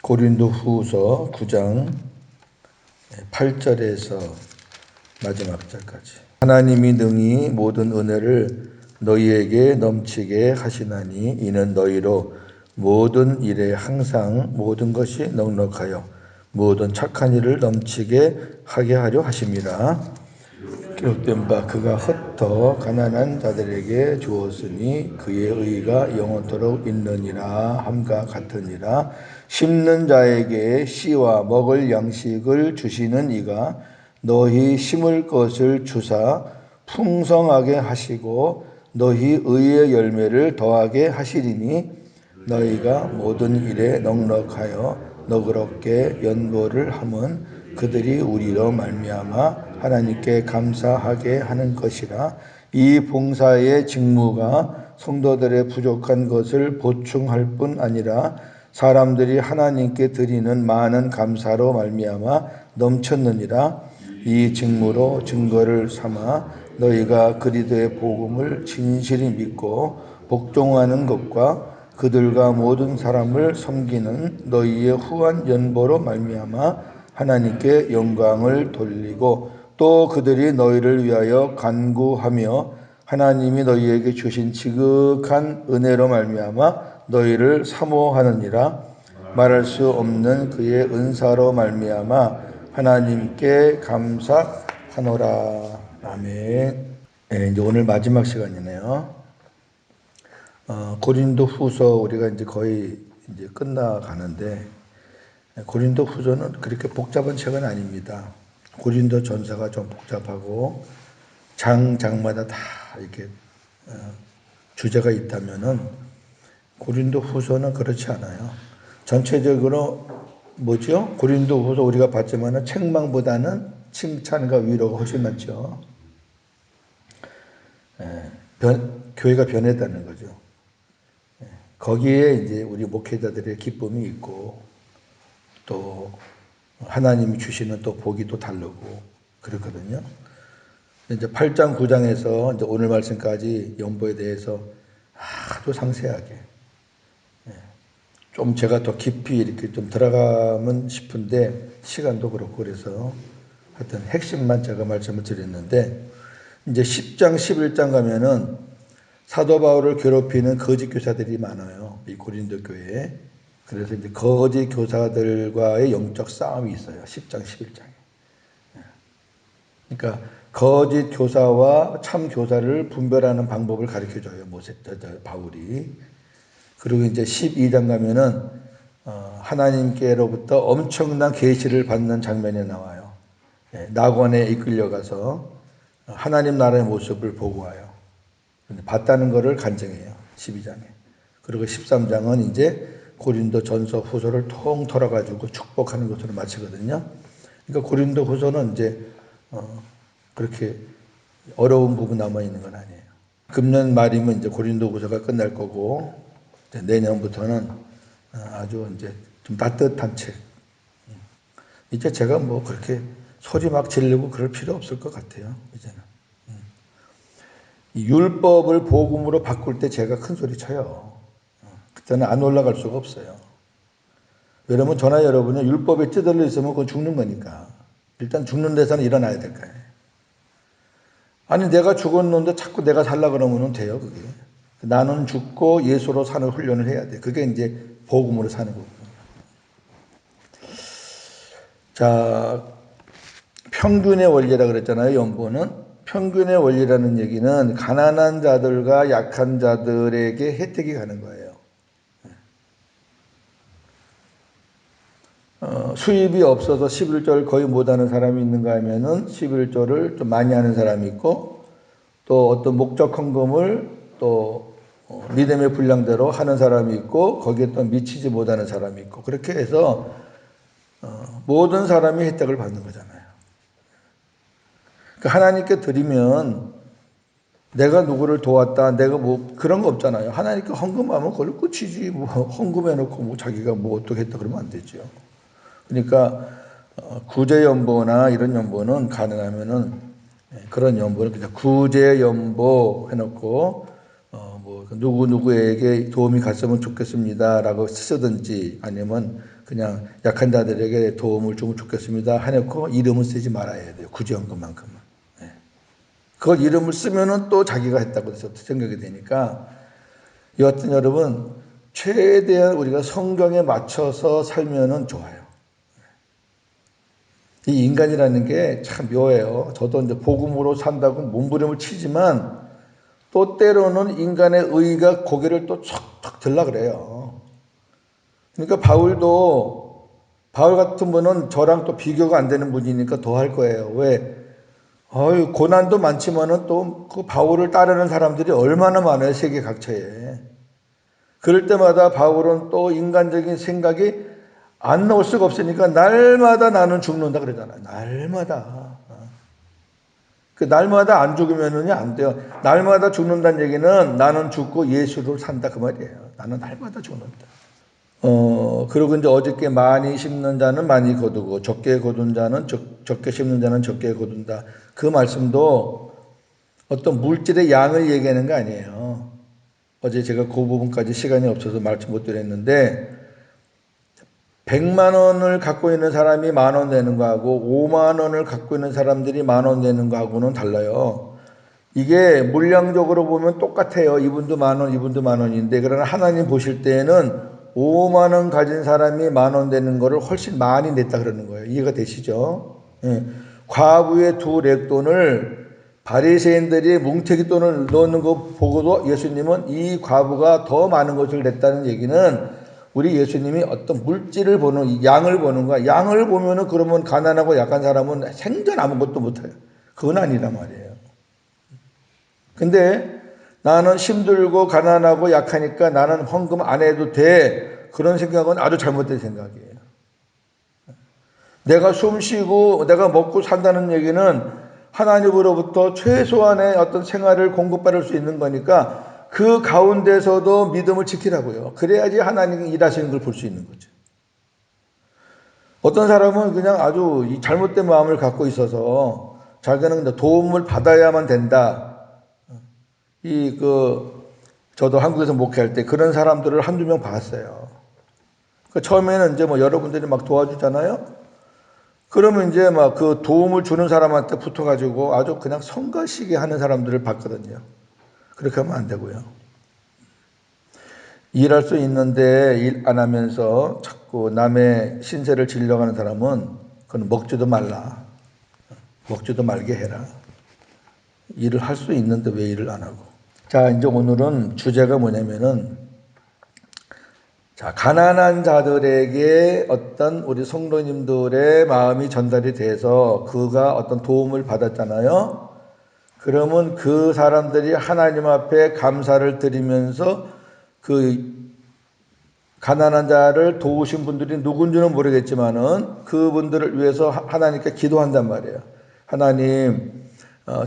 고린도후서 9장 8절에서 마지막 절까지. 하나님이 능히 모든 은혜를 너희에게 넘치게 하시나니 이는 너희로 모든 일에 항상 모든 것이 넉넉하여 모든 착한 일을 넘치게 하게 하려 하심이라. 기록된 바 그가 흩어 가난한 자들에게 주었으니 그의 의가 영원토록 있느니라 함과 같으니라. 심는 자에게 씨와 먹을 양식을 주시는 이가 너희 심을 것을 주사 풍성하게 하시고 너희 의의 열매를 더하게 하시리니 너희가 모든 일에 넉넉하여 너그럽게 연보를 함은 그들이 우리로 말미암아 하나님께 감사하게 하는 것이라. 이 봉사의 직무가 성도들의 부족한 것을 보충할 뿐 아니라 사람들이 하나님께 드리는 많은 감사로 말미암아 넘쳤느니라. 이 직무로 증거를 삼아 너희가 그리스도의 복음을 진실히 믿고 복종하는 것과 그들과 모든 사람을 섬기는 너희의 후한 연보로 말미암아 하나님께 영광을 돌리고 또 그들이 너희를 위하여 간구하며 하나님이 너희에게 주신 지극한 은혜로 말미암아 너희를 사모하느니라. 말할 수 없는 그의 은사로 말미암아 하나님께 감사하노라. 아멘. 네, 이제 오늘 마지막 시간이네요. 고린도 후서 우리가 이제 거의 이제 끝나가는데, 고린도 후서는 그렇게 복잡한 책은 아닙니다. 고린도 전서가 좀 복잡하고 장마다 다 이렇게 주제가 있다면은 고린도 후서는 그렇지 않아요. 전체적으로 뭐죠? 고린도 후서 우리가 봤지만은 책망보다는 칭찬과 위로가 훨씬 많죠. 교회가 변했다는 거죠. 거기에 이제 우리 목회자들의 기쁨이 있고 또 하나님이 주시는 또 복이 또 다르고 그렇거든요. 이제 8장 9장에서 이제 오늘 말씀까지 연보에 대해서 아주 상세하게 좀 제가 더 깊이 이렇게 좀 들어가면 싶은데 시간도 그렇고 그래서 하여튼 핵심만 제가 말씀을 드렸는데 이제 10장 11장 가면은 사도 바울을 괴롭히는 거짓 교사들이 많아요. 이 고린도 교회에. 그래서 이제 거짓 교사들과의 영적 싸움이 있어요. 10장 11장에. 그러니까 거짓 교사와 참 교사를 분별하는 방법을 가르쳐줘요. 바울이. 그리고 이제 12장 가면은 하나님께로부터 엄청난 계시를 받는 장면이 나와요. 낙원에 이끌려가서 하나님 나라의 모습을 보고 와요. 봤다는 것을 간증해요. 12장에. 그리고 13장은 이제 고린도 전서 후서를 통틀어 가지고 축복하는 것으로 마치거든요. 그러니까 고린도 후서는 이제 그렇게 어려운 부분 남아 있는 건 아니에요. 금년 말이면 이제 고린도 후서가 끝날 거고 이제 내년부터는 아주 이제 좀 따뜻한 책. 이제 제가 뭐 그렇게 소리 막 지르고 그럴 필요 없을 것 같아요. 이제는. 이 율법을 복음으로 바꿀 때 제가 큰 소리 쳐요. 그때는 안 올라갈 수가 없어요. 왜냐면 저나 여러분이 율법에 찌들려 있으면 그건 죽는 거니까. 일단 죽는 데서는 일어나야 될 거예요. 아니 내가 죽었는데 자꾸 내가 살라 그러면 돼요 그게. 나는 죽고 예수로 사는 훈련을 해야 돼. 그게 이제 복음으로 사는 거고. 자, 평균의 원리라 그랬잖아요. 연보는. 평균의 원리라는 얘기는 가난한 자들과 약한 자들에게 혜택이 가는 거예요. 수입이 없어서 11조를 거의 못하는 사람이 있는가 하면은 11조를 좀 많이 하는 사람이 있고 또 어떤 목적 헌금을 또 믿음의 분량대로 하는 사람이 있고 거기에 또 미치지 못하는 사람이 있고 그렇게 해서 모든 사람이 혜택을 받는 거잖아요. 그러니까 하나님께 드리면 내가 누구를 도왔다, 내가 뭐 그런 거 없잖아요. 하나님께 헌금하면 그걸로 끝이지. 뭐 헌금해놓고 뭐 자기가 뭐 어떻게 했다 그러면 안 되죠. 그러니까 구제 연보나 이런 연보는 가능하면은 그런 연보는 그냥 구제 연보 해놓고 뭐 누구누구에게 도움이 갔으면 좋겠습니다라고 쓰든지 아니면 그냥 약한 자들에게 도움을 주면 좋겠습니다 해놓고 이름을 쓰지 말아야 돼요. 구제연금만큼은. 네. 그걸 이름을 쓰면은 또 자기가 했다고 해서 생각이 되니까 여하튼 여러분 최대한 우리가 성경에 맞춰서 살면은 좋아요. 이 인간이라는 게 참 묘해요. 저도 이제 복음으로 산다고 몸부림을 치지만 또 때로는 인간의 의가 고개를 또 척척 들라 그래요. 그러니까 바울 같은 분은 저랑 또 비교가 안 되는 분이니까 더 할 거예요. 왜? 고난도 많지만은 또 그 바울을 따르는 사람들이 얼마나 많아요. 세계 각처에. 그럴 때마다 바울은 또 인간적인 생각이 안 나올 수가 없으니까 날마다 나는 죽는다 그러잖아요. 날마다. 그 날마다 안 죽으면은요 안 돼요. 날마다 죽는다는 얘기는 나는 죽고 예수로 산다 그 말이에요. 나는 날마다 죽는다. 그리고 이제 어저께 많이 심는 자는 많이 거두고 적게 거둔 자는 적게 심는 자는 적게 거둔다. 그 말씀도 어떤 물질의 양을 얘기하는 거 아니에요. 어제 제가 그 부분까지 시간이 없어서 말씀 못 드렸는데 100만 원을 갖고 있는 사람이 10,000원 내는 거하고 5만 원을 갖고 있는 사람들이 10,000원 내는 거하고는 달라요. 이게 물량적으로 보면 똑같아요. 이분도 10,000원, 이분도 10,000원인데 그러나 하나님 보실 때에는 5만 원 가진 사람이 10,000원 되는 거를 훨씬 많이 냈다 그러는 거예요. 이해가 되시죠? 예. 과부의 두 렉돈을 바리새인들이 뭉태기 돈을 넣는 거 보고도 예수님은 이 과부가 더 많은 것을 냈다는 얘기는 우리 예수님이 어떤 물질을 보는 양을 보는 거야. 양을 보면은 그러면 가난하고 약한 사람은 생전 아무것도 못해요. 그건 아니란 말이에요. 근데 나는 힘들고 가난하고 약하니까 나는 헌금 안 해도 돼. 그런 생각은 아주 잘못된 생각이에요. 내가 숨 쉬고 내가 먹고 산다는 얘기는 하나님으로부터 최소한의 어떤 생활을 공급받을 수 있는 거니까 그 가운데서도 믿음을 지키라고요. 그래야지 하나님이 일하시는 걸 볼 수 있는 거죠. 어떤 사람은 그냥 아주 잘못된 마음을 갖고 있어서 자기는 도움을 받아야만 된다. 저도 한국에서 목회할 때 그런 사람들을 한두 명 봤어요. 처음에는 이제 뭐 여러분들이 막 도와주잖아요. 그러면 이제 막 그 도움을 주는 사람한테 붙어가지고 아주 그냥 성가시게 하는 사람들을 봤거든요. 그렇게 하면 안 되고요. 일할 수 있는데 일 안 하면서 자꾸 남의 신세를 지려고 하는 사람은 그건 먹지도 말라. 먹지도 말게 해라. 일을 할 수 있는데 왜 일을 안 하고. 자, 이제 오늘은 주제가 뭐냐면은 자, 가난한 자들에게 어떤 우리 성도님들의 마음이 전달이 돼서 그가 어떤 도움을 받았잖아요. 그러면 그 사람들이 하나님 앞에 감사를 드리면서 그 가난한 자를 도우신 분들이 누군지는 모르겠지만은 그분들을 위해서 하나님께 기도한단 말이에요. 하나님,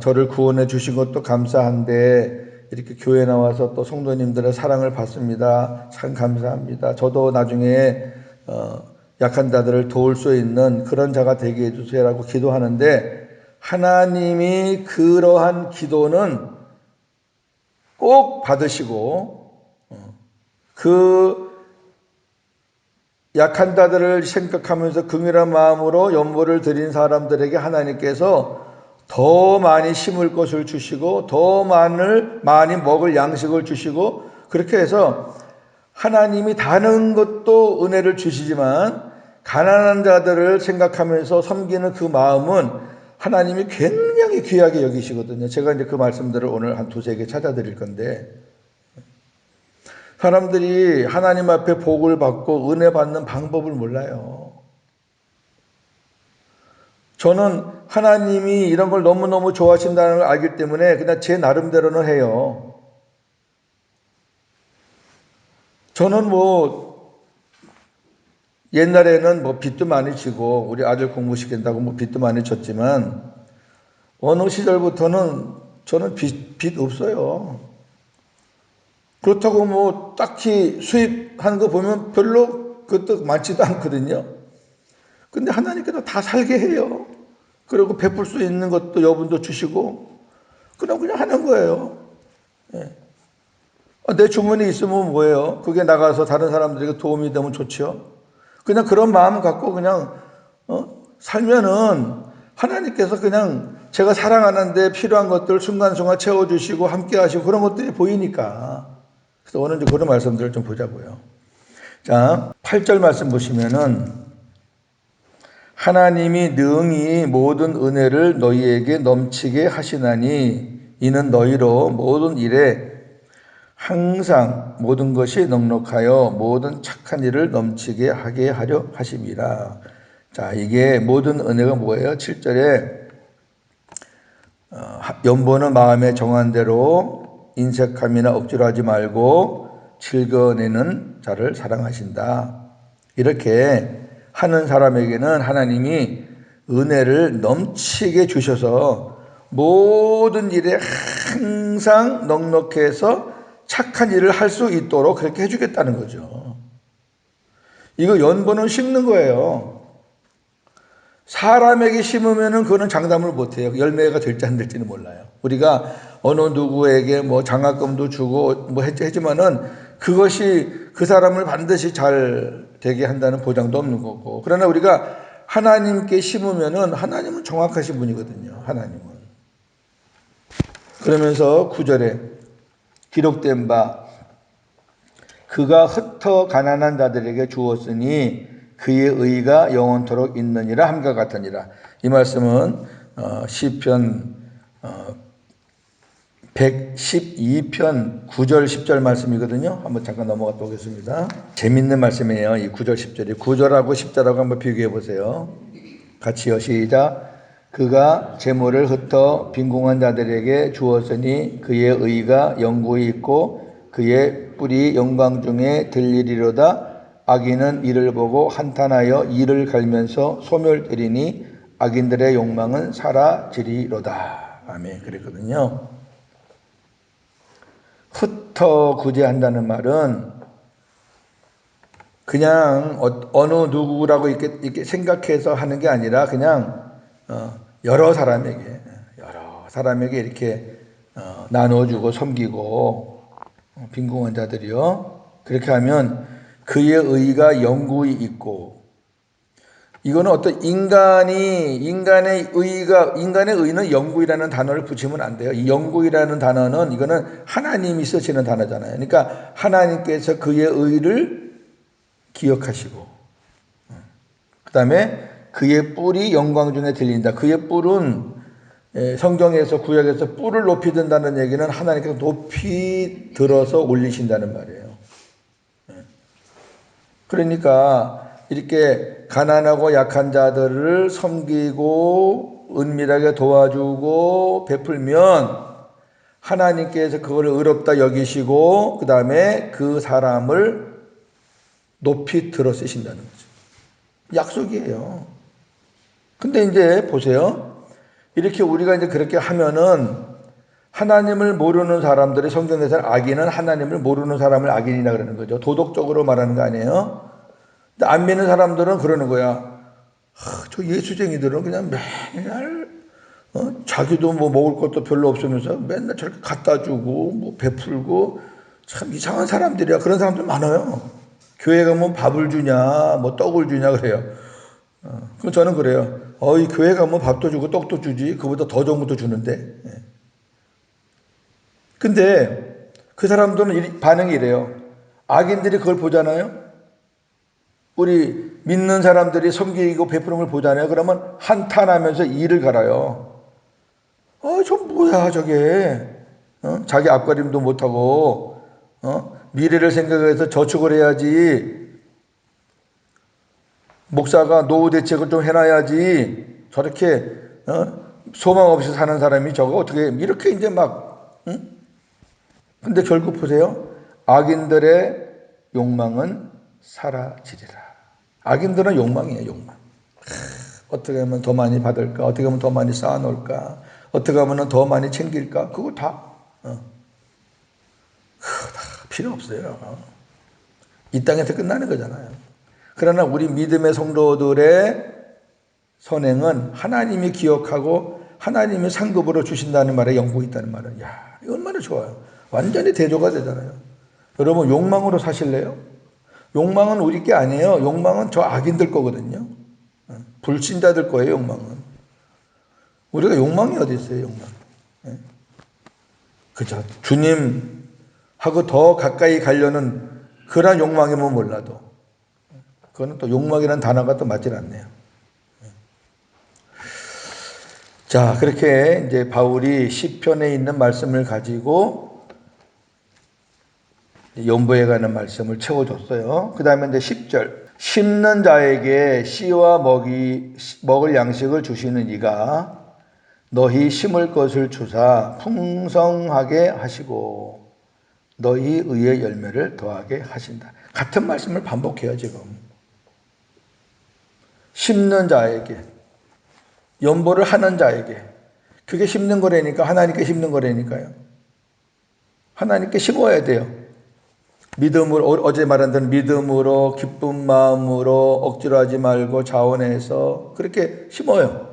저를 구원해 주신 것도 감사한데 이렇게 교회 나와서 또 성도님들의 사랑을 받습니다. 참 감사합니다. 저도 나중에 약한 자들을 도울 수 있는 그런 자가 되게 해주세요라고 기도하는데 하나님이 그러한 기도는 꼭 받으시고 그 약한 자들을 생각하면서 긍휼한 마음으로 연보를 드린 사람들에게 하나님께서 더 많이 심을 것을 주시고 더 많이 먹을 양식을 주시고 그렇게 해서 하나님이 다른 것도 은혜를 주시지만 가난한 자들을 생각하면서 섬기는 그 마음은 하나님이 굉장히 귀하게 여기시거든요. 제가 이제 그 말씀들을 오늘 한 두세 개 찾아드릴 건데 사람들이 하나님 앞에 복을 받고 은혜 받는 방법을 몰라요. 저는 하나님이 이런 걸 너무너무 좋아하신다는 걸 알기 때문에 그냥 제 나름대로는 해요. 저는 옛날에는 빚도 많이 지고 우리 아들 공부시킨다고 빚도 많이 졌지만 어느 시절부터는 저는 빚 없어요. 그렇다고 딱히 수입한 거 보면 별로 그것도 많지도 않거든요. 근데 하나님께서 다 살게 해요. 그리고 베풀 수 있는 것도 여분도 주시고 그냥 하는 거예요. 예. 내 주머니에 있으면 뭐예요? 그게 나가서 다른 사람들에게 도움이 되면 좋죠. 그냥 그런 마음 갖고 그냥 살면은 하나님께서 그냥 제가 사랑하는데 필요한 것들 순간순간 채워주시고 함께 하시고 그런 것들이 보이니까. 그래서 오늘 이제 그런 말씀들을 좀 보자고요. 자, 8절 말씀 보시면은 하나님이 능히 모든 은혜를 너희에게 넘치게 하시나니 이는 너희로 모든 일에 항상 모든 것이 넉넉하여 모든 착한 일을 넘치게 하게 하려 하심이라. 자, 이게 모든 은혜가 뭐예요? 7절에 연보는 마음에 정한 대로 인색함이나 억지로 하지 말고 즐겨내는 자를 사랑하신다. 이렇게 하는 사람에게는 하나님이 은혜를 넘치게 주셔서 모든 일에 항상 넉넉해서 착한 일을 할 수 있도록 그렇게 해주겠다는 거죠. 이거 연보는 심는 거예요. 사람에게 심으면은 그거는 장담을 못해요. 열매가 될지 안 될지는 몰라요. 우리가 어느 누구에게 뭐 장학금도 주고 뭐 했지만은 그것이 그 사람을 반드시 잘 되게 한다는 보장도 없는 거고. 그러나 우리가 하나님께 심으면은 하나님은 정확하신 분이거든요. 하나님은. 그러면서 9절에 기록된 바 그가 흩어 가난한 자들에게 주었으니 그의 의가 영원토록 있느니라 함과 같으니라. 이 말씀은 시편 112편 9절 10절 말씀이거든요. 한번 잠깐 넘어가 보겠습니다. 재밌는 말씀이에요. 이 9절 10절이 9절하고 10절하고 한번 비교해 보세요. 같이요. 시작. 그가 재물을 흩어 빈궁한 자들에게 주었으니 그의 의가 영구히 있고 그의 뿔이 영광 중에 들리리로다. 악인은 이를 보고 한탄하여 이를 갈면서 소멸되리니 악인들의 욕망은 사라지리로다. 아멘. 그랬거든요. 흩어 구제한다는 말은 그냥 어느 누구라고 이렇게 생각해서 하는 게 아니라 그냥 여러 사람에게 이렇게 나눠주고 섬기고 빈궁한 자들이요. 그렇게 하면 그의 의가 영구히 있고 이거는 어떤 인간의 의는 영구이라는 단어를 붙이면 안 돼요. 이 영구이라는 단어는 이거는 하나님이 쓰시는 단어잖아요. 그러니까 하나님께서 그의 의를 기억하시고 그 다음에 그의 뿔이 영광 중에 들린다. 그의 뿔은 성경에서 구약에서 뿔을 높이 든다는 얘기는 하나님께서 높이 들어서 올리신다는 말이에요. 그러니까 이렇게 가난하고 약한 자들을 섬기고 은밀하게 도와주고 베풀면 하나님께서 그걸 의롭다 여기시고 그 다음에 그 사람을 높이 들어 쓰신다는 거죠. 약속이에요. 근데 이제 보세요. 이렇게 우리가 이제 그렇게 하면은 하나님을 모르는 사람들이 성경에서는 악인은 하나님을 모르는 사람을 악인이라 그러는 거죠. 도덕적으로 말하는 거 아니에요. 근데 안 믿는 사람들은 그러는 거야. 저 예수쟁이들은 그냥 맨날 자기도 뭐 먹을 것도 별로 없으면서 맨날 저렇게 갖다 주고 뭐 베풀고 참 이상한 사람들이야. 그런 사람들 많아요. 교회 가면 밥을 주냐 뭐 떡을 주냐 그래요. 그럼 저는 그래요. 이 교회 가면 밥도 주고 떡도 주지. 그보다 더 좋은 것도 주는데. 근데 그 사람들은 반응이 이래요. 악인들이 그걸 보잖아요. 우리 믿는 사람들이 섬기고 베푸는 걸 보잖아요. 그러면 한탄하면서 이를 갈아요. 저 뭐야 저게. 자기 앞가림도 못하고 미래를 생각해서 저축을 해야지. 목사가 노후 대책을 좀 해놔야지. 저렇게 소망 없이 사는 사람이 저거 어떻게 이렇게 이제 막 근데 결국 보세요. 악인들의 욕망은 사라지리라. 악인들은 욕망이에요. 욕망. 어떻게 하면 더 많이 받을까? 어떻게 하면 더 많이 쌓아놓을까? 어떻게 하면 더 많이 챙길까? 그거 다 필요 없어요. 이 땅에서 끝나는 거잖아요. 그러나 우리 믿음의 성도들의 선행은 하나님이 기억하고 하나님이 상급으로 주신다는 말에 영광이 있다는 말은 이거 얼마나 좋아요. 완전히 대조가 되잖아요. 여러분 욕망으로 사실래요? 욕망은 우리 게 아니에요. 욕망은 저 악인들 거거든요. 불신자들 거예요, 욕망은. 우리가 욕망이 어디 있어요, 욕망. 그죠. 주님하고 더 가까이 가려는 그런 욕망이면 몰라도 그거는 또 욕망이라는 단어가 또 맞질 않네요. 자, 그렇게 이제 바울이 시편에 있는 말씀을 가지고 연보에 가는 말씀을 채워줬어요. 그 다음에 이제 10절. 심는 자에게 씨와 먹을 양식을 주시는 이가 너희 심을 것을 주사 풍성하게 하시고 너희 의의 열매를 더하게 하신다. 같은 말씀을 반복해요, 지금. 심는 자에게, 연보를 하는 자에게. 그게 심는 거라니까, 하나님께 심는 거라니까요. 하나님께 심어야 돼요. 믿음으로, 어제 말한 대로 믿음으로, 기쁜 마음으로, 억지로 하지 말고 자원해서 그렇게 심어요.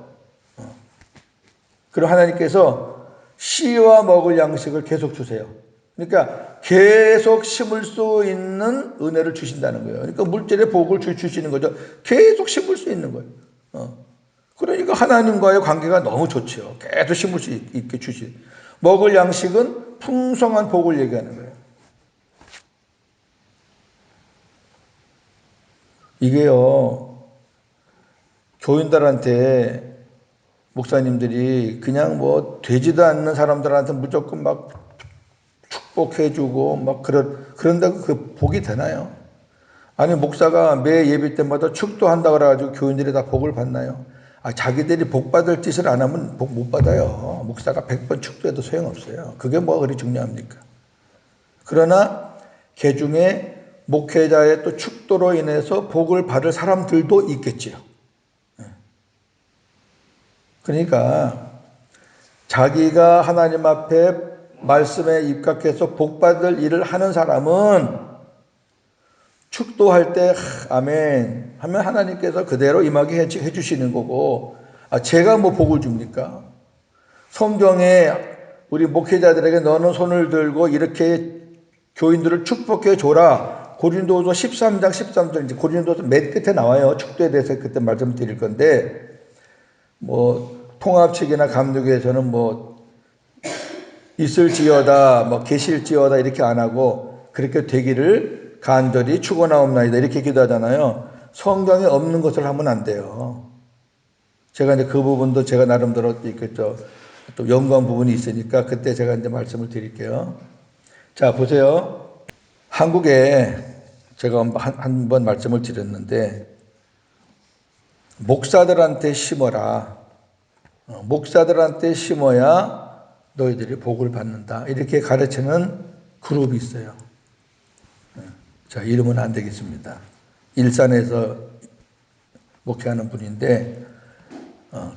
그리고 하나님께서 씨와 먹을 양식을 계속 주세요. 그러니까 계속 심을 수 있는 은혜를 주신다는 거예요. 그러니까 물질의 복을 주시는 거죠. 계속 심을 수 있는 거예요. 그러니까 하나님과의 관계가 너무 좋죠. 계속 심을 수 있게 주시. 먹을 양식은 풍성한 복을 얘기하는 거예요. 이게요, 교인들한테 목사님들이 그냥 뭐 되지도 않는 사람들한테 무조건 막 축복해주고 막 그런다고 그 복이 되나요? 아니 목사가 매 예배 때마다 축도한다 그래가지고 교인들이 다 복을 받나요? 자기들이 복 받을 짓을 안 하면 복 못 받아요. 목사가 100번 축도해도 소용없어요. 그게 뭐가 그리 중요합니까? 그러나 개중에 목회자의 또 축도로 인해서 복을 받을 사람들도 있겠지요. 그러니까 자기가 하나님 앞에 말씀에 입각해서 복받을 일을 하는 사람은 축도할 때 아멘 하면 하나님께서 그대로 임하게 해주시는 거고, 제가 뭐 복을 줍니까? 성경에 우리 목회자들에게 너는 손을 들고 이렇게 교인들을 축복해 줘라. 고린도서 13장 13절, 이제 고린도서 맨 끝에 나와요. 축도에 대해서 그때 말씀드릴 건데, 뭐 통합측이나 감독에서는 뭐 있을지어다, 뭐 계실지어다 이렇게 안 하고 그렇게 되기를 간절히 축원하옵나이다 이렇게 기도하잖아요. 성경에 없는 것을 하면 안 돼요. 제가 이제 그 부분도 제가 나름대로 있겠죠. 또 연구한 부분이 있으니까 그때 제가 이제 말씀을 드릴게요. 자, 보세요. 한국에 제가 한 번 말씀을 드렸는데, 목사들한테 심어라. 목사들한테 심어야 너희들이 복을 받는다. 이렇게 가르치는 그룹이 있어요. 자, 이름은 안 되겠습니다. 일산에서 목회하는 분인데,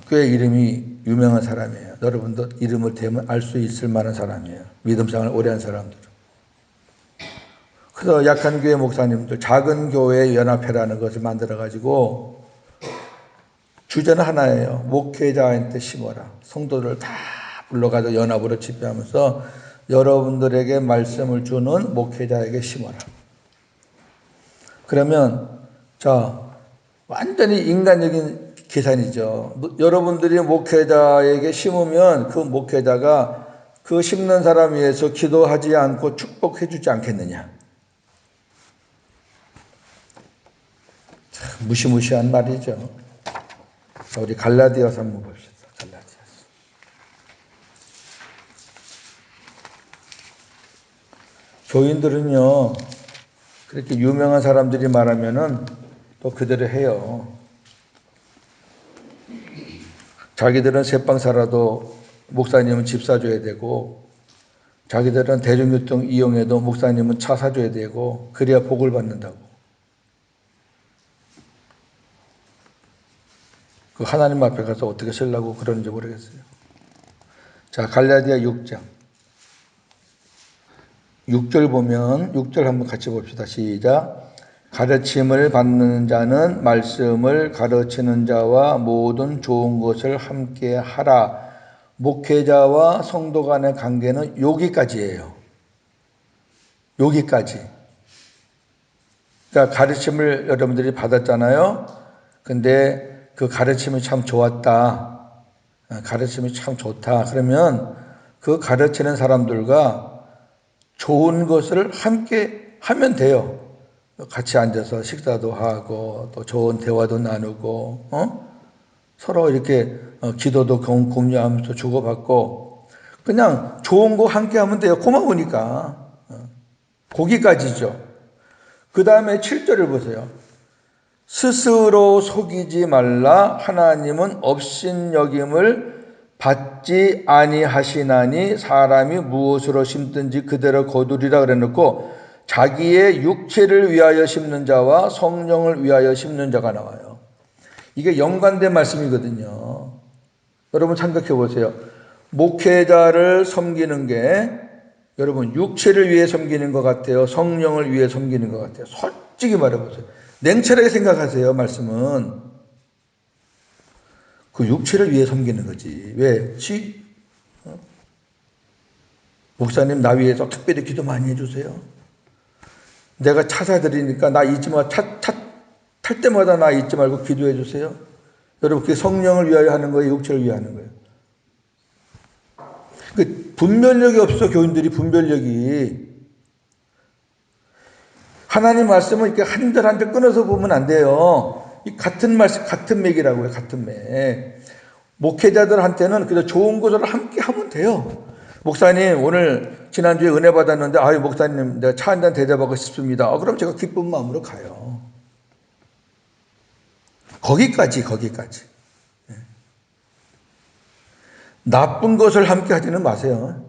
꽤 이름이 유명한 사람이에요. 여러분도 이름을 대면 알 수 있을 만한 사람이에요. 믿음생활 오래 한 사람들. 그래서 약한 교회 목사님들, 작은 교회 연합회라는 것을 만들어가지고, 주제는 하나예요. 목회자한테 심어라. 성도들 다 불러가서 연합으로 집회하면서 여러분들에게 말씀을 주는 목회자에게 심어라. 그러면 자, 완전히 인간적인 계산이죠. 여러분들이 목회자에게 심으면 그 목회자가 그 심는 사람 위해서 기도하지 않고 축복해 주지 않겠느냐. 참 무시무시한 말이죠. 우리 갈라디아서 한번 봅시다. 갈라디아서. 교인들은요, 그렇게 유명한 사람들이 말하면은 또 그대로 해요. 자기들은 새빵 살아도 목사님은 집 사줘야 되고, 자기들은 대중교통 이용해도 목사님은 차 사줘야 되고, 그래야 복을 받는다고. 그 하나님 앞에 가서 어떻게 쓰려고 그러는지 모르겠어요. 자, 갈라디아 6장. 6절 보면, 6절 한번 같이 봅시다. 시작. 가르침을 받는 자는 말씀을 가르치는 자와 모든 좋은 것을 함께 하라. 목회자와 성도 간의 관계는 여기까지예요. 여기까지. 그러니까 가르침을 여러분들이 받았잖아요. 근데 그 가르침이 참 좋았다. 가르침이 참 좋다. 그러면 그 가르치는 사람들과 좋은 것을 함께 하면 돼요. 같이 앉아서 식사도 하고 또 좋은 대화도 나누고 서로 이렇게 기도도 공유하면서 주고받고 그냥 좋은 거 함께 하면 돼요. 고마우니까. 거기까지죠. 그 다음에 7절을 보세요. 스스로 속이지 말라. 하나님은 업신여김을 받지 아니하시나니 사람이 무엇으로 심든지 그대로 거두리라 그래놓고 자기의 육체를 위하여 심는 자와 성령을 위하여 심는 자가 나와요. 이게 연관된 말씀이거든요. 여러분 생각해 보세요. 목회자를 섬기는 게 여러분 육체를 위해 섬기는 것 같아요? 성령을 위해 섬기는 것 같아요? 솔직히 말해보세요. 냉철하게 생각하세요. 말씀은 그 육체를 위해 섬기는 거지. 왜? 목사님 나 위해서 특별히 기도 많이 해주세요. 내가 차 사드리니까 나 잊지 마. 탈 때마다 나 잊지 말고 기도해 주세요. 여러분 그게 성령을 위하여 하는 거예요? 육체를 위하여 하는 거예요? 그 분별력이 없어. 교인들이 분별력이. 하나님 말씀을 이렇게 한절 한절 끊어서 보면 안 돼요. 이 같은 말씀, 같은 맥이라고요. 같은 맥. 목회자들한테는 그래서 좋은 것을 함께 하면 돼요. 목사님 오늘 지난주에 은혜 받았는데 아유 목사님 내가 차 한잔 대접하고 싶습니다. 그럼 제가 기쁜 마음으로 가요. 거기까지. 나쁜 것을 함께 하지는 마세요.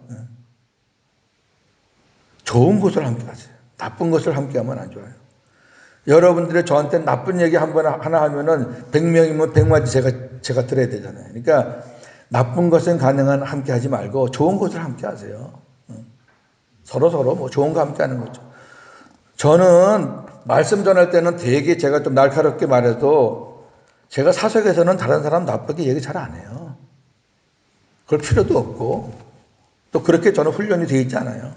좋은 것을 함께 하세요. 나쁜 것을 함께 하면 안 좋아요. 여러분들이 저한테 나쁜 얘기 하나 하면은 100명이면 100마디 제가 들어야 되잖아요. 그러니까 나쁜 것은 가능한 함께 하지 말고 좋은 것을 함께 하세요. 서로 뭐 좋은 거 함께 하는 거죠. 저는 말씀 전할 때는 되게 제가 좀 날카롭게 말해도 제가 사석에서는 다른 사람 나쁘게 얘기 잘 안 해요. 그럴 필요도 없고 또 그렇게 저는 훈련이 되어 있지 않아요.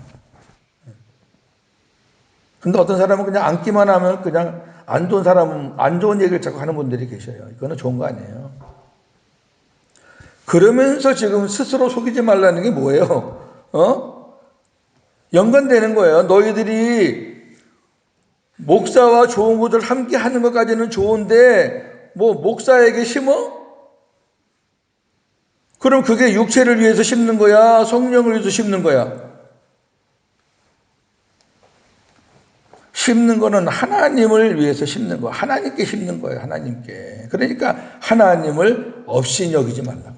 근데 어떤 사람은 그냥 앉기만 하면 그냥 안 좋은 사람은 안 좋은 얘기를 자꾸 하는 분들이 계셔요. 이거는 좋은 거 아니에요. 그러면서 지금 스스로 속이지 말라는 게 뭐예요? 연관되는 거예요. 너희들이 목사와 좋은 것을 함께 하는 것까지는 좋은데 뭐 목사에게 심어? 그럼 그게 육체를 위해서 심는 거야? 성령을 위해서 심는 거야? 심는 거는 하나님을 위해서 심는 거. 하나님께 심는 거예요. 하나님께. 그러니까 하나님을 없이 여기지 말라.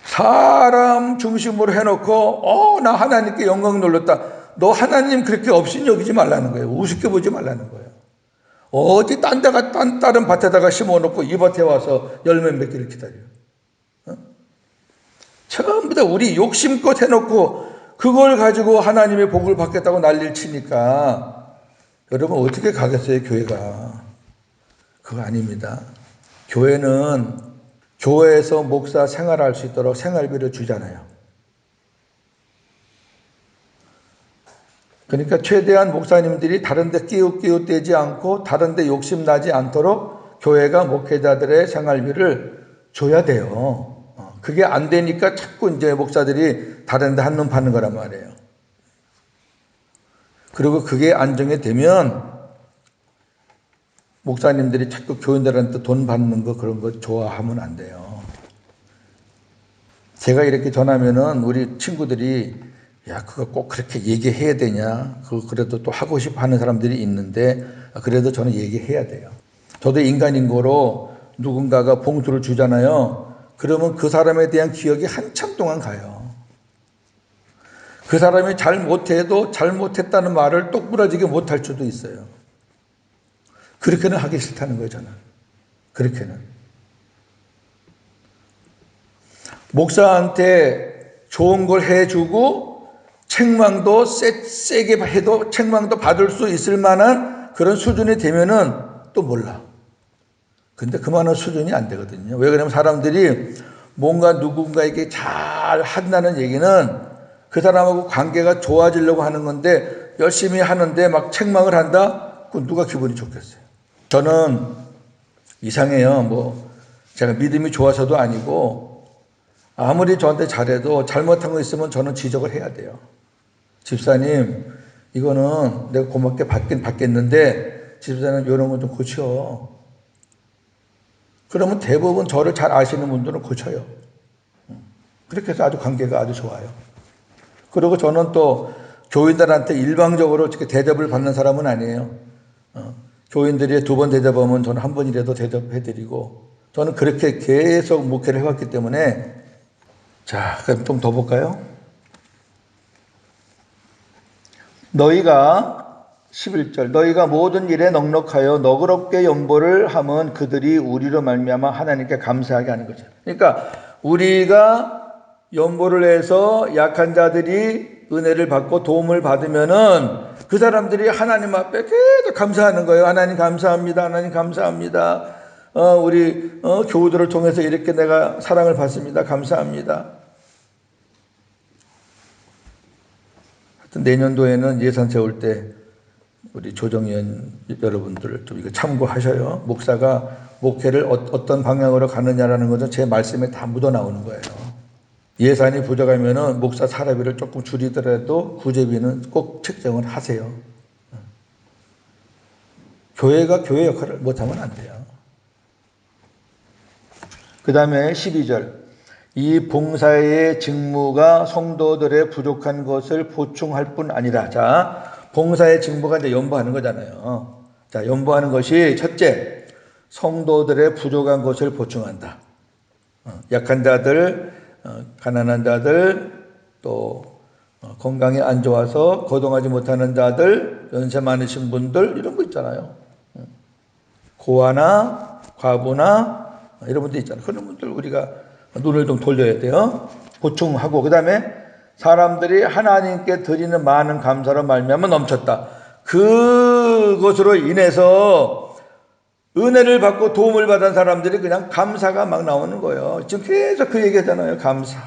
사람 중심으로 해놓고 나 하나님께 영광 돌렸다. 너 하나님 그렇게 없이 여기지 말라는 거예요. 우습게 보지 말라는 거예요. 어디 다른 밭에다가 심어놓고 이 밭에 와서 열매 맺기를 기다려요. 전부 다 우리 욕심껏 해놓고 그걸 가지고 하나님의 복을 받겠다고 난리를 치니까 여러분 어떻게 가겠어요, 교회가? 그거 아닙니다. 교회는 교회에서 목사 생활할 수 있도록 생활비를 주잖아요. 그러니까 최대한 목사님들이 다른 데 끼웃끼웃대지 않고 다른 데 욕심나지 않도록 교회가 목회자들의 생활비를 줘야 돼요. 그게 안 되니까 자꾸 이제 목사들이 다른 데 한눈 파는 거란 말이에요. 그리고 그게 안정이 되면 목사님들이 자꾸 교인들한테 돈 받는 거 그런 거 좋아하면 안 돼요. 제가 이렇게 전하면은 우리 친구들이 야 그거 꼭 그렇게 얘기해야 되냐? 그거 그래도 또 하고 싶어 하는 사람들이 있는데 그래도 저는 얘기해야 돼요. 저도 인간인 거로 누군가가 봉투를 주잖아요. 그러면 그 사람에 대한 기억이 한참 동안 가요. 그 사람이 잘못해도 잘못했다는 말을 똑부러지게 못할 수도 있어요. 그렇게는 하기 싫다는 거예요, 저는. 그렇게는. 목사한테 좋은 걸 해주고 책망도 세게 해도 책망도 받을 수 있을 만한 그런 수준이 되면은 또 몰라. 근데 그만한 수준이 안 되거든요. 왜 그러냐면 사람들이 뭔가 누군가에게 잘 한다는 얘기는 그 사람하고 관계가 좋아지려고 하는 건데 열심히 하는데 막 책망을 한다? 그건 누가 기분이 좋겠어요? 저는 이상해요. 뭐 제가 믿음이 좋아서도 아니고 아무리 저한테 잘해도 잘못한 거 있으면 저는 지적을 해야 돼요. 집사님, 이거는 내가 고맙게 받긴 받겠는데 집사님 이런 건 좀 고쳐. 그러면 대부분 저를 잘 아시는 분들은 고쳐요. 그렇게 해서 아주 관계가 아주 좋아요. 그리고 저는 또 교인들한테 일방적으로 이렇게 대접을 받는 사람은 아니에요. 교인들이 2번 대접하면 저는 1번이라도 대접해드리고 저는 그렇게 계속 목회를 해왔기 때문에 자, 그럼 좀 더 볼까요? 너희가 11절 너희가 모든 일에 넉넉하여 너그럽게 연보를 하면 그들이 우리로 말미암아 하나님께 감사하게 하는 거죠. 그러니까 우리가 연보를 해서 약한 자들이 은혜를 받고 도움을 받으면은 그 사람들이 하나님 앞에 계속 감사하는 거예요. 하나님 감사합니다. 하나님 감사합니다. 우리 교우들을 통해서 이렇게 내가 사랑을 받습니다. 감사합니다. 하여튼 내년도에는 예산 세울 때 우리 조정위원 여러분들 좀 이거 참고하셔요. 목사가 목회를 어떤 방향으로 가느냐라는 것은 제 말씀에 다 묻어 나오는 거예요. 예산이 부족하면은 목사 사례비를 조금 줄이더라도 구제비는 꼭 책정을 하세요. 교회가 교회 역할을 못하면 안 돼요. 그 다음에 12절 이 봉사의 직무가 성도들의 부족한 것을 보충할 뿐 아니라 자 봉사의 직무가 이제 연보하는 거잖아요. 자 연보하는 것이 첫째 성도들의 부족한 것을 보충한다. 약한 자들, 가난한 자들, 또 건강이 안 좋아서 거동하지 못하는 자들, 연세 많으신 분들 이런 거 있잖아요. 고아나 과부나 이런 분들 있잖아요. 그런 분들 우리가 눈을 좀 돌려야 돼요. 보충하고 그 다음에 사람들이 하나님께 드리는 많은 감사로 말미암아 넘쳤다. 그것으로 인해서 은혜를 받고 도움을 받은 사람들이 그냥 감사가 막 나오는 거예요. 지금 계속 그 얘기하잖아요. 감사.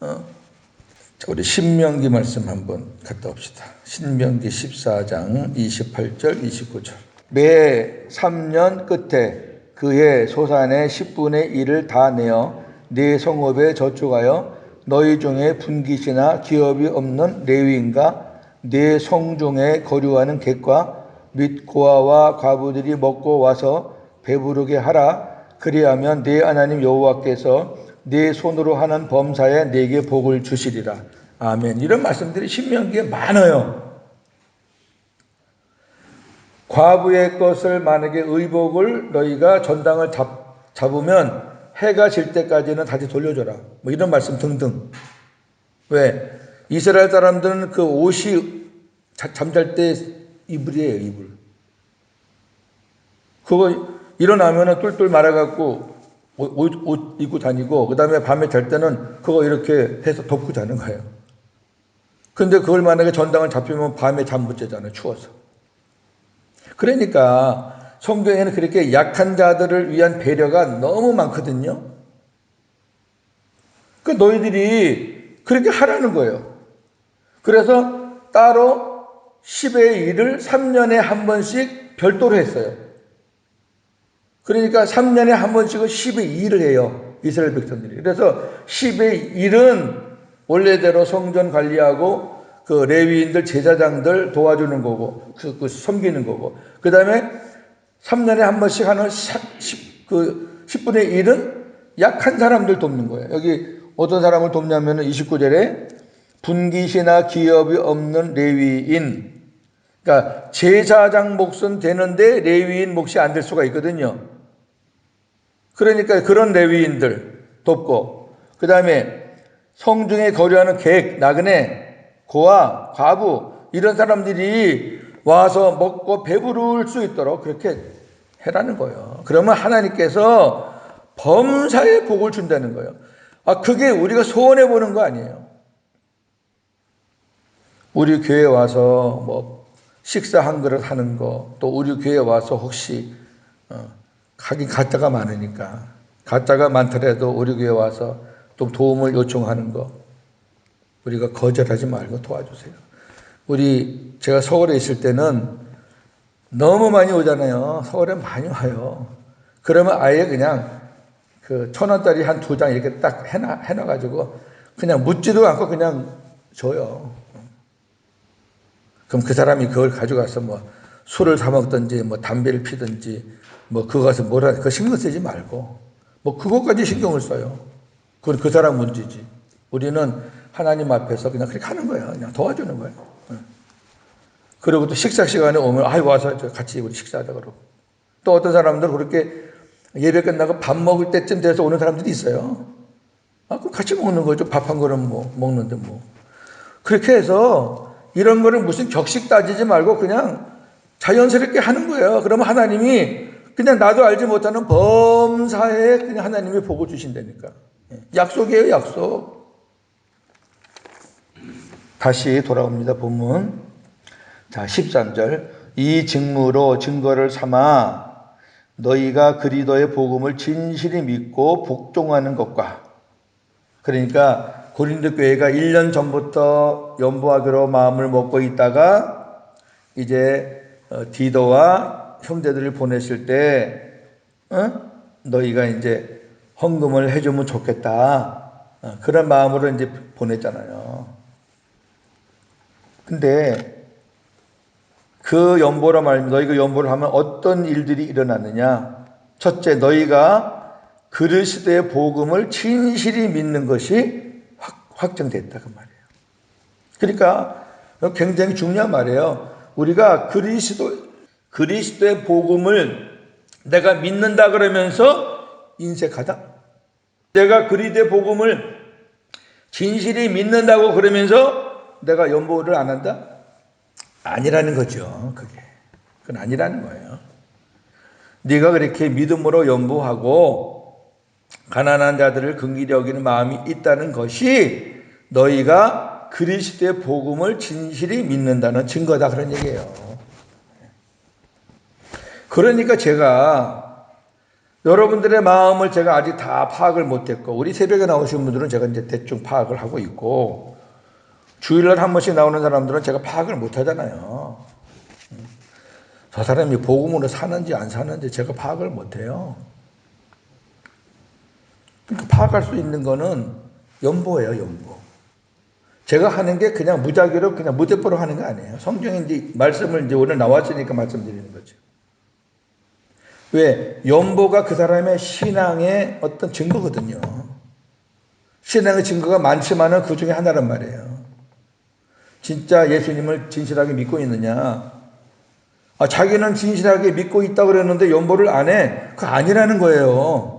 자, 우리 신명기 말씀 한번 갔다 옵시다. 신명기 14장 28절 29절 매 3년 끝에 그의 소산의 10분의 1을 다 내어 네 성읍에 저축하여 너희 중에 분깃이나 기업이 없는 레위인과 네 성중에 거류하는 객과 및 고아와 과부들이 먹고 와서 배부르게 하라. 그리하면 네 하나님 여호와께서 네 손으로 하는 범사에 네게 복을 주시리라. 아멘. 이런 말씀들이 신명기에 많아요. 과부의 것을 만약에 의복을 너희가 전당을 잡으면 해가 질 때까지는 다시 돌려줘라. 뭐 이런 말씀 등등. 왜? 이스라엘 사람들은 그 옷이 잠잘 때 이불이에요, 이불. 그거 일어나면은 똘똘 말아갖고 옷 입고 다니고, 그 다음에 밤에 잘 때는 그거 이렇게 해서 덮고 자는 거예요. 근데 그걸 만약에 전당을 잡히면 밤에 잠 못 자잖아요, 추워서. 그러니까 성경에는 그렇게 약한 자들을 위한 배려가 너무 많거든요. 그 너희들이 그렇게 하라는 거예요. 그래서 따로 10의 1을 3년에 한 번씩 별도로 했어요. 그러니까 3년에 한 번씩은 10의 2를 해요. 이스라엘 백성들이. 그래서 10의 1은 원래대로 성전 관리하고 그 레위인들 제사장들 도와주는 거고 그 섬기는 거고 그 다음에 3년에 한 번씩 하는 10분의 1은 약한 사람들 돕는 거예요. 여기 어떤 사람을 돕냐면 29절에 분깃이나 기업이 없는 레위인, 그러니까 제사장 몫은 되는데 레위인 몫이 안 될 수가 있거든요. 그러니까 그런 레위인들 돕고 그 다음에 성중에 거류하는 객, 나그네, 고아, 과부 이런 사람들이 와서 먹고 배부를 수 있도록 그렇게 해라는 거예요. 그러면 하나님께서 범사에 복을 준다는 거예요. 그게 우리가 소원해 보는 거 아니에요. 우리 교회 와서 뭐 식사 한 그릇 하는 거, 또 우리 교회 와서 혹시 하긴 가짜가 많으니까 가짜가 많더라도 우리 교회 와서 좀 도움을 요청하는 거, 우리가 거절하지 말고 도와주세요. 제가 서울에 있을 때는 너무 많이 오잖아요. 서울에 많이 와요. 그러면 아예 그냥 그 1,000원짜리 한 2장 이렇게 딱 해놔가지고 그냥 묻지도 않고 그냥 줘요. 그럼 그 사람이 그걸 가져가서 뭐 술을 사 먹든지 뭐 담배를 피든지 뭐 그거 가서 뭐라 그 신경 쓰지 말고 뭐 그것까지 신경을 써요. 그건 그 사람 문제지. 우리는 하나님 앞에서 그냥 그렇게 하는 거예요. 그냥 도와주는 거예요. 그리고 또 식사 시간에 오면 아이 와서 같이 우리 식사하자 그러고 또 어떤 사람들은 그렇게 예배 끝나고 밥 먹을 때쯤 돼서 오는 사람들이 있어요. 그럼 같이 먹는 거죠. 밥 한 그릇 뭐 먹는데 뭐. 그렇게 해서 이런 거를 무슨 격식 따지지 말고 그냥 자연스럽게 하는 거예요. 그러면 하나님이 그냥 나도 알지 못하는 범사에 그냥 하나님이 복을 주신다니까. 약속이에요, 약속. 다시 돌아옵니다, 본문. 자, 13절. 이 직무로 증거를 삼아 너희가 그리스도의 복음을 진실히 믿고 복종하는 것과, 그러니까 고린도 교회가 1년 전부터 연보하기로 마음을 먹고 있다가 이제 디도와 형제들을 보냈을 때 너희가 이제 헌금을 해주면 좋겠다, 그런 마음으로 이제 보냈잖아요. 근데 그 연보라 말입니다. 너희가 연보를 하면 어떤 일들이 일어나느냐? 첫째, 너희가 그리스도의 복음을 진실히 믿는 것이 확정됐다 그 말이에요. 그러니까 굉장히 중요한 말이에요. 우리가 그리스도의 복음을 내가 믿는다 그러면서 인색하다. 내가 그리스도의 복음을 진실히 믿는다고 그러면서 내가 연보를 안 한다? 아니라는 거죠. 그건 아니라는 거예요. 네가 그렇게 믿음으로 연보하고 가난한 자들을 긍휼히 여기는 마음이 있다는 것이 너희가 그리스도의 복음을 진실히 믿는다는 증거다, 그런 얘기예요. 그러니까 제가 여러분들의 마음을 제가 아직 다 파악을 못했고, 우리 새벽에 나오신 분들은 제가 이제 대충 파악을 하고 있고, 주일날 한 번씩 나오는 사람들은 제가 파악을 못하잖아요. 저 사람이 복음으로 사는지 안 사는지 제가 파악을 못해요. 그러니까 파악할 수 있는 거는 연보예요, 연보. 제가 하는 게 그냥 무작위로 그냥 무대뽀로 하는 거 아니에요. 성경에 이제 말씀을 이제 오늘 나왔으니까 말씀드리는 거죠. 왜? 연보가 그 사람의 신앙의 어떤 증거거든요. 신앙의 증거가 많지만은 그 중에 하나란 말이에요. 진짜 예수님을 진실하게 믿고 있느냐? 자기는 진실하게 믿고 있다고 그랬는데 연보를 안 해. 그거 아니라는 거예요.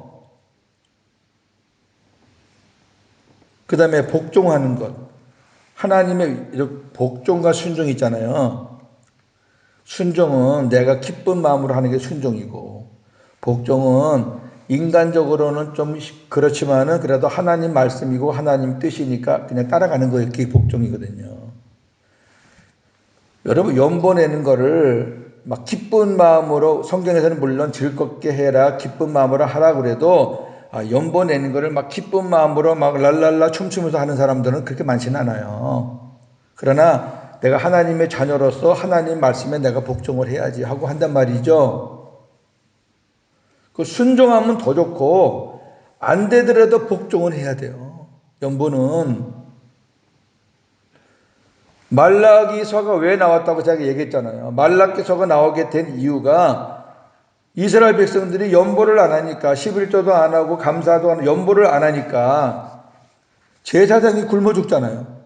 그 다음에 복종하는 것. 하나님의 복종과 순종이 있잖아요. 순종은 내가 기쁜 마음으로 하는 게 순종이고, 복종은 인간적으로는 좀 그렇지만은 그래도 하나님 말씀이고 하나님 뜻이니까 그냥 따라가는 거, 그게 복종이거든요. 여러분, 연보 내는 거를 막 기쁜 마음으로, 성경에서는 물론 즐겁게 해라, 기쁜 마음으로 하라 그래도 연보 내는 거를 막 기쁜 마음으로 막 랄랄라 춤추면서 하는 사람들은 그렇게 많지는 않아요. 그러나 내가 하나님의 자녀로서 하나님 말씀에 내가 복종을 해야지 하고 한단 말이죠. 그 순종하면 더 좋고 안 되더라도 복종을 해야 돼요. 연보는 말라기서가 왜 나왔다고 제가 얘기했잖아요. 말라기서가 나오게 된 이유가 이스라엘 백성들이 연보를 안 하니까, 11조도 안 하고 감사도 안 하고 연보를 안 하니까 제사장이 굶어 죽잖아요.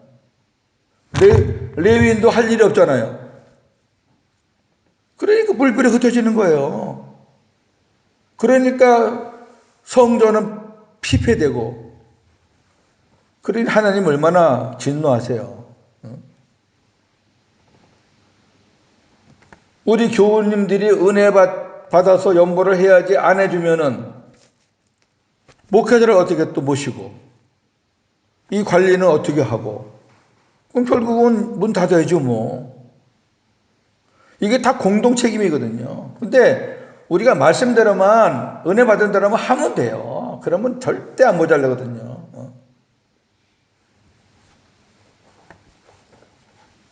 레위인도 할 일이 없잖아요. 그러니까 불길이 흩어지는 거예요. 그러니까 성전은 피폐되고, 그러니 하나님 얼마나 진노하세요. 우리 교우님들이 은혜 받아서 연보를 해야지 안 해주면은 목회자를 어떻게 또 모시고 이 관리는 어떻게 하고, 그럼 결국은 문 닫아야죠 뭐. 이게 다 공동 책임이거든요. 근데 우리가 말씀대로만 은혜 받은 대로만 하면 돼요. 그러면 절대 안 모자라거든요.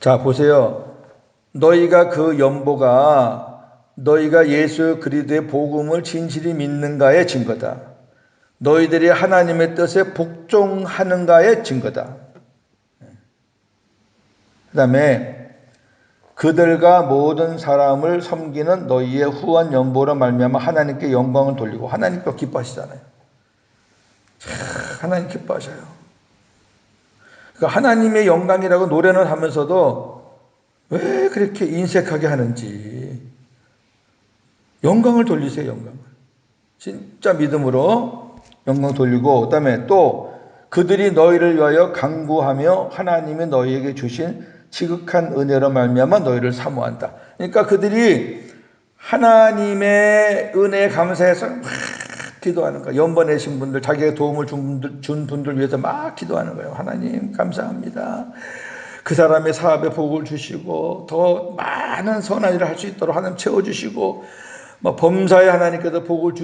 자, 보세요. 너희가 그 연보가 너희가 예수 그리스도의 복음을 진실히 믿는가의 증거다. 너희들이 하나님의 뜻에 복종하는가의 증거다. 그 다음에 그들과 모든 사람을 섬기는 너희의 후한 연보로 말미암아 하나님께 영광을 돌리고, 하나님께 기뻐하시잖아요. 하나님 기뻐하셔요. 그러니까 하나님의 영광이라고 노래는 하면서도 왜 그렇게 인색하게 하는지 영광을 돌리세요. 영광을 진짜 믿음으로 영광 돌리고, 그 다음에 또 그들이 너희를 위하여 간구하며 하나님이 너희에게 주신 지극한 은혜로 말미암아 너희를 사모한다. 그러니까 그들이 하나님의 은혜에 감사해서 막 기도하는 거예요. 연보내신 분들, 자기의 도움을 준 분들 위해서 막 기도하는 거예요. 하나님 감사합니다. 그 사람의 사업에 복을 주시고 더 많은 선한 일을 할 수 있도록 하나님 채워주시고, 범사에 하나님께서 복을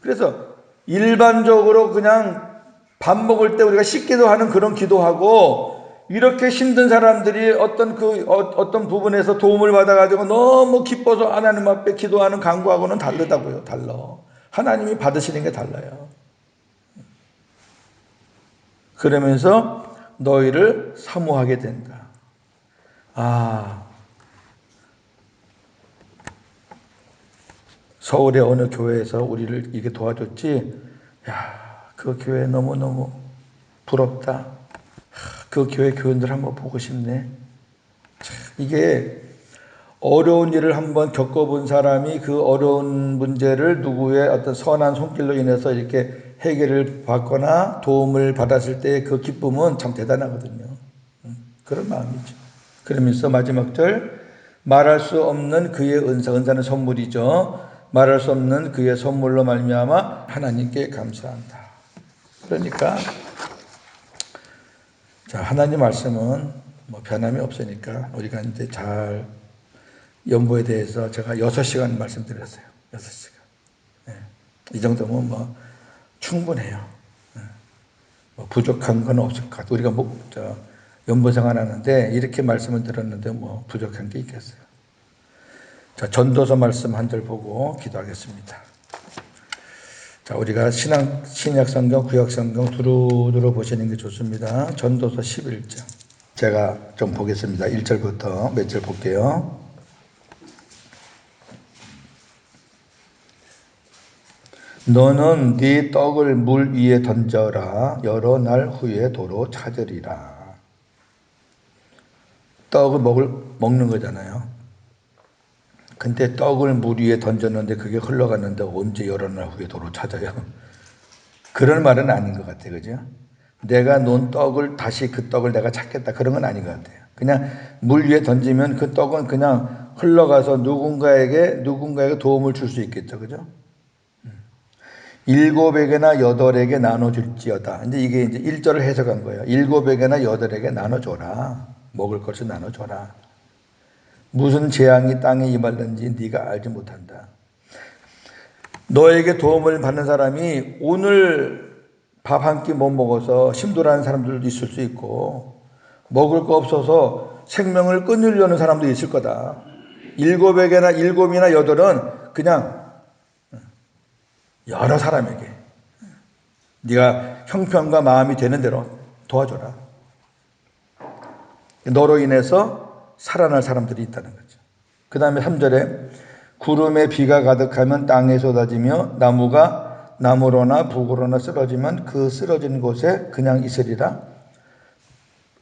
그래서 일반적으로 그냥 밥 먹을 때 우리가 식기도 하는 그런 기도하고, 이렇게 힘든 사람들이 어떤 부분에서 도움을 받아가지고 너무 기뻐서 하나님 앞에 기도하는 간구하고는 다르다고요. 달라. 하나님이 받으시는 게 달라요. 그러면서 너희를 사모하게 된다. 서울의 어느 교회에서 우리를 이게 도와줬지. 그 교회 너무너무 부럽다. 그 교회 교인들 한번 보고 싶네. 이게 어려운 일을 한번 겪어본 사람이 그 어려운 문제를 누구의 어떤 선한 손길로 인해서 이렇게 해결을 받거나 도움을 받았을 때 그 기쁨은 참 대단하거든요. 그런 마음이죠. 그러면서 마지막 절, 말할 수 없는 그의 은사는 선물이죠. 말할 수 없는 그의 선물로 말미암아 하나님께 감사한다. 그러니까 자, 하나님 말씀은 변함이 없으니까 우리가 이제 잘 연보에 대해서 제가 6시간 말씀드렸어요. 6시간. 이 정도면 충분해요. 부족한 건 없을 것 같아요. 우리가 연보생활 하는데 이렇게 말씀을 들었는데 부족한 게 있겠어요. 자, 전도서 말씀 한 절 보고 기도하겠습니다. 자, 우리가 신약 성경, 구약 성경 두루두루 보시는 게 좋습니다. 전도서 11장. 제가 좀 보겠습니다. 1절부터 몇 절 볼게요. 너는 네 떡을 물 위에 던져라. 여러 날 후에 도로 찾으리라. 떡을 먹는 거잖아요. 근데 떡을 물 위에 던졌는데 그게 흘러갔는데 언제 여러 날 후에 도로 찾아요? 그런 말은 아닌 것 같아요. 그죠? 내가 놓은 떡을 다시 그 떡을 내가 찾겠다. 그런 건 아닌 것 같아요. 그냥 물 위에 던지면 그 떡은 그냥 흘러가서 누군가에게 도움을 줄 수 있겠죠. 그죠? 7에게나 8에게 나눠줄지어다. 근데 이게 이제 1절을 해석한 거예요. 7에게나 8에게 나눠줘라. 먹을 것을 나눠줘라. 무슨 재앙이 땅에 임하든지 네가 알지 못한다. 너에게 도움을 받는 사람이 오늘 밥 한 끼 못 먹어서 힘들어하는 사람들도 있을 수 있고, 먹을 거 없어서 생명을 끊으려는 사람도 있을 거다. 7이나 8은 그냥 여러 사람에게 네가 형편과 마음이 되는 대로 도와줘라. 너로 인해서 살아날 사람들이 있다는 거죠. 그 다음에 3절에 구름에 비가 가득하면 땅에 쏟아지며 나무가 나무로나 북으로나 쓰러지면 그 쓰러진 곳에 그냥 있으리라.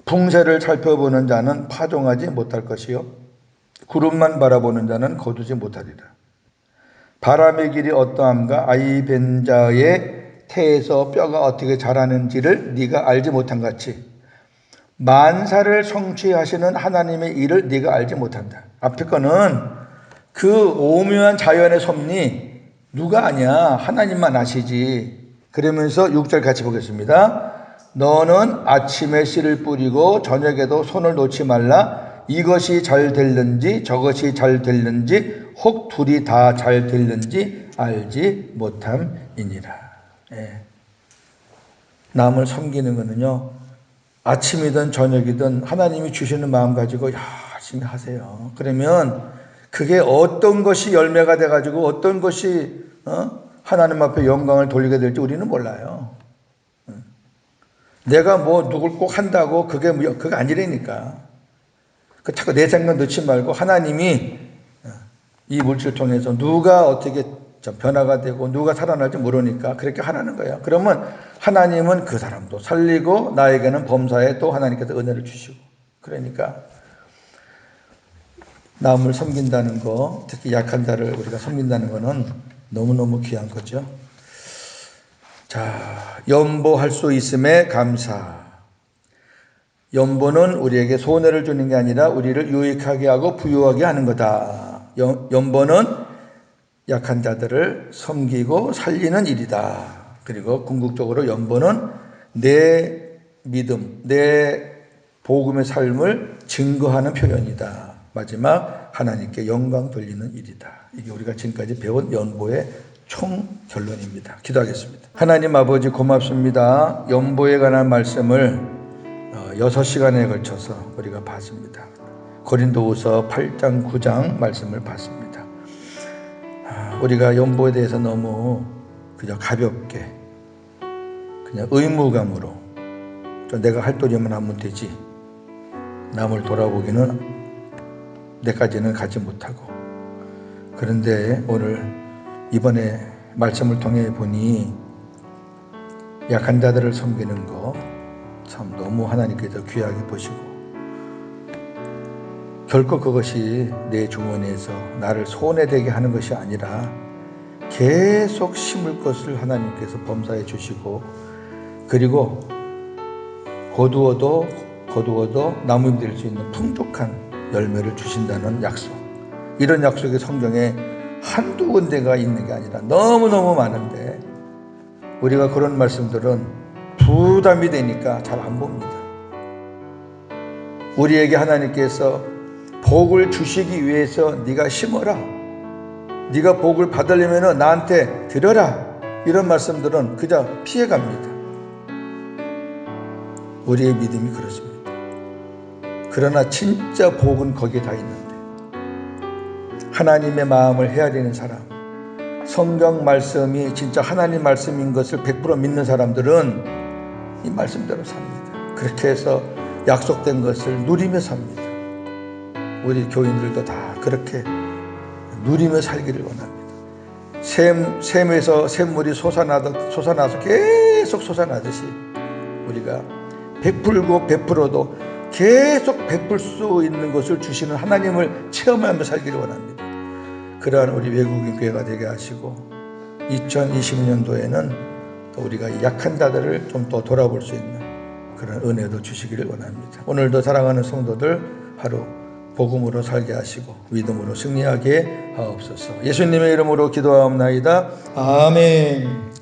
풍세를 살펴보는 자는 파종하지 못할 것이요 구름만 바라보는 자는 거두지 못하리라. 바람의 길이 어떠함과 아이 벤 자의 태에서 뼈가 어떻게 자라는지를 네가 알지 못한 같이 만사를 성취하시는 하나님의 일을 네가 알지 못한다. 앞에 거는 그 오묘한 자연의 섭리 누가 아냐? 하나님만 아시지. 그러면서 6절 같이 보겠습니다. 너는 아침에 씨를 뿌리고 저녁에도 손을 놓지 말라. 이것이 잘 될는지 저것이 잘 될는지 혹 둘이 다 잘 될는지 알지 못함이니라. 남을 섬기는 것은요, 아침이든 저녁이든 하나님이 주시는 마음 가지고 열심히 하세요. 그러면 그게 어떤 것이 열매가 돼가지고 어떤 것이 하나님 앞에 영광을 돌리게 될지 우리는 몰라요. 내가 뭐 누굴 꼭 한다고 그게 아니라니까. 그 자꾸 내 생각 넣지 말고 하나님이 이 물질 통해서 누가 어떻게 변화가 되고 누가 살아날지 모르니까 그렇게 하라는 거예요. 그러면 하나님은 그 사람도 살리고 나에게는 범사에 또 하나님께서 은혜를 주시고, 그러니까 남을 섬긴다는 거, 특히 약한 자를 우리가 섬긴다는 거는 너무너무 귀한 거죠. 자, 연보할 수 있음에 감사. 연보는 우리에게 손해를 주는 게 아니라 우리를 유익하게 하고 부유하게 하는 거다. 연보는 약한 자들을 섬기고 살리는 일이다. 그리고 궁극적으로 연보는 내 믿음, 내 복음의 삶을 증거하는 표현이다. 마지막 하나님께 영광 돌리는 일이다. 이게 우리가 지금까지 배운 연보의 총 결론입니다. 기도하겠습니다. 하나님 아버지 고맙습니다. 연보에 관한 말씀을 6시간에 걸쳐서 우리가 봤습니다. 고린도후서 8장 9장 말씀을 봤습니다. 우리가 연보에 대해서 너무 그냥 가볍게 그냥 의무감으로 내가 할 도리만 하면 되지, 남을 돌아보기는 내까지는 가지 못하고, 그런데 오늘 이번에 말씀을 통해 보니 약한 자들을 섬기는 거 참 너무 하나님께서 귀하게 보시고, 결코 그것이 내 주머니에서 나를 손해되게 하는 것이 아니라 계속 심을 것을 하나님께서 범사해 주시고, 그리고 거두어도 나무임 될 수 있는 풍족한 열매를 주신다는 약속. 이런 약속이 성경에 한두 군데가 있는 게 아니라 너무너무 많은데 우리가 그런 말씀들은 부담이 되니까 잘 안 봅니다. 우리에게 하나님께서 복을 주시기 위해서 네가 심어라, 네가 복을 받으려면 나한테 드려라, 이런 말씀들은 그저 피해갑니다. 우리의 믿음이 그렇습니다. 그러나 진짜 복은 거기에 다 있는데, 하나님의 마음을 헤아리는 사람, 성경 말씀이 진짜 하나님 말씀인 것을 100% 믿는 사람들은 이 말씀대로 삽니다. 그렇게 해서 약속된 것을 누리며 삽니다. 우리 교인들도 다 그렇게 누리며 살기를 원합니다. 샘에서 샘물이 솟아나서 계속 솟아나듯이 우리가 베풀고 베풀어도 계속 베풀 수 있는 것을 주시는 하나님을 체험하며 살기를 원합니다. 그러한 우리 외국인 교회가 되게 하시고 2020년도에는 또 우리가 약한 자들을 좀 더 돌아볼 수 있는 그런 은혜도 주시기를 원합니다. 오늘도 사랑하는 성도들 하루 복음으로 살게 하시고 믿음으로 승리하게 하옵소서. 예수님의 이름으로 기도하옵나이다. 아멘.